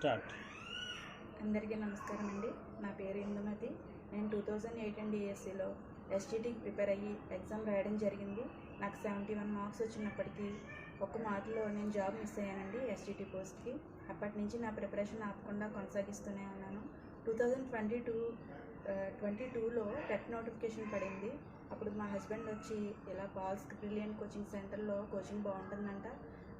Start. అందరికీ నమస్కారం అండి. నా పేరు ఇందుమతి. నేను 2008 డిఎస్సిలో ఎస్జిటికి ప్రిపేర్ అయ్యి ఎగ్జామ్ రాయడం జరిగింది. నాకు 71 మార్క్స్ వచ్చినప్పటికీ ఒక్క మార్కులో నేను జాబ్ మిస్ అయ్యానండి ఎస్జిటి పోస్ట్కి. అప్పటి నుంచి నా ప్రిపరేషన్ ఆపకుండా కొనసాగిస్తూనే ఉన్నాను. 2022లో టెట్ నోటిఫికేషన్ పడింది. అప్పుడు మా హస్బెండ్ వచ్చి ఇలా పాల్స్ బ్రిలియంట్ కోచింగ్ సెంటర్లో కోచింగ్ బాగుంటుందంట,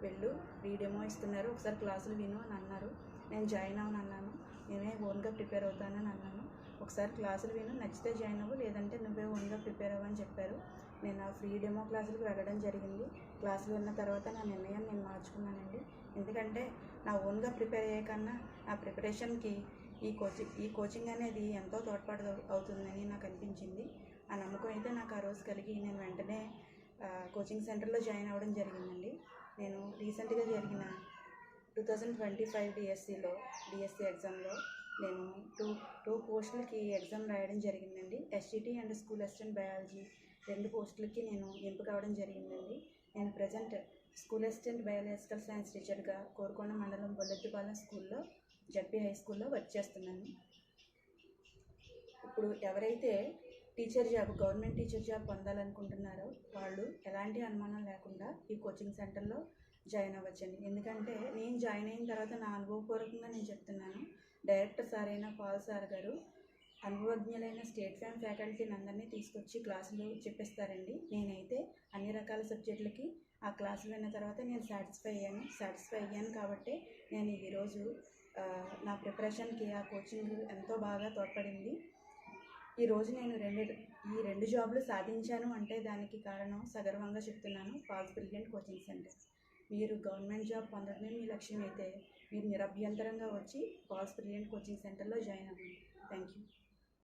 వెళ్ళు, ఫ్రీ డెమో ఇస్తున్నారు, ఒకసారి క్లాసులు విను అని అన్నారు. నేను జాయిన్ అవ్వను అన్నాను. నేనే ఓన్గా ప్రిపేర్ అవుతానని అన్నాను. ఒకసారి క్లాసులు విను, నచ్చితే జాయిన్ అవ్వు, లేదంటే నువ్వే ఓన్గా ప్రిపేర్ అవ్వని చెప్పారు. నేను ఆ ఫ్రీ డెమో క్లాసులకు వెళ్ళడం జరిగింది. క్లాసులు విన్న తర్వాత నా నిర్ణయం నేను మార్చుకున్నానండి. ఎందుకంటే నా ఓన్గా ప్రిపేర్ అయ్యే కన్నా నా ప్రిపరేషన్కి ఈ కోచింగ్ అనేది ఎంతో తోడ్పాటు అవుతుందని నాకు అనిపించింది. ఆ నమ్మకం అయితే నాకు ఆ రోజు కలిగి నేను వెంటనే కోచింగ్ సెంటర్లో జాయిన్ అవ్వడం జరిగిందండి. నేను రీసెంట్గా జరిగిన 2025 డిఎస్సి ఎగ్జామ్లో నేను టూ పోస్టులకి ఎగ్జామ్ రాయడం జరిగిందండి. SGT and school assistant biology 2 పోస్టులకి నేను ఎంపిక అవ్వడం జరిగిందండి. నేను present school assistant biological science టీచర్గా కోరుకొండ మండలం బొల్లెత్తిపాలెం స్కూల్లో జడ్పీ హై స్కూల్లో వర్క్ చేస్తున్నాను. ఇప్పుడు ఎవరైతే గవర్నమెంట్ టీచర్ జాబ్ పొందాలనుకుంటున్నారో వాళ్ళు ఎలాంటి అనుమానం లేకుండా ఈ కోచింగ్ సెంటర్లో జాయిన్ అవ్వచ్చండి. ఎందుకంటే నేను జాయిన్ అయిన తర్వాత నా అనుభవపూర్వకంగా నేను చెప్తున్నాను. డైరెక్టర్ సార్ అయిన పాల్ సార్ గారు అనుభవజ్ఞులైన స్టేట్ ఫ్యామ్ ఫ్యాకల్టీని అందరినీ తీసుకొచ్చి క్లాసులు చెప్పిస్తారండి. నేనైతే అన్ని రకాల సబ్జెక్టులకి ఆ క్లాసులు విన్న తర్వాత నేను సాటిస్ఫై అయ్యాను కాబట్టి నేను ఈరోజు నా ప్రిపరేషన్కి ఆ కోచింగ్ ఎంతో బాగా తోడ్పడింది. ఈరోజు నేను ఈ రెండు జాబులు సాధించాను అంటే దానికి కారణం సగర్వంగా చెప్తున్నాను, పాల్స్ బ్రిలియంట్ కోచింగ్ సెంటర్. మీరు గవర్నమెంట్ జాబ్ పొందడమే మీ లక్ష్యం అయితే మీరు నిరభ్యంతరంగా వచ్చి పాల్స్ బ్రిలియంట్ కోచింగ్ సెంటర్లో జాయిన్ అవ్వండి. Thank you.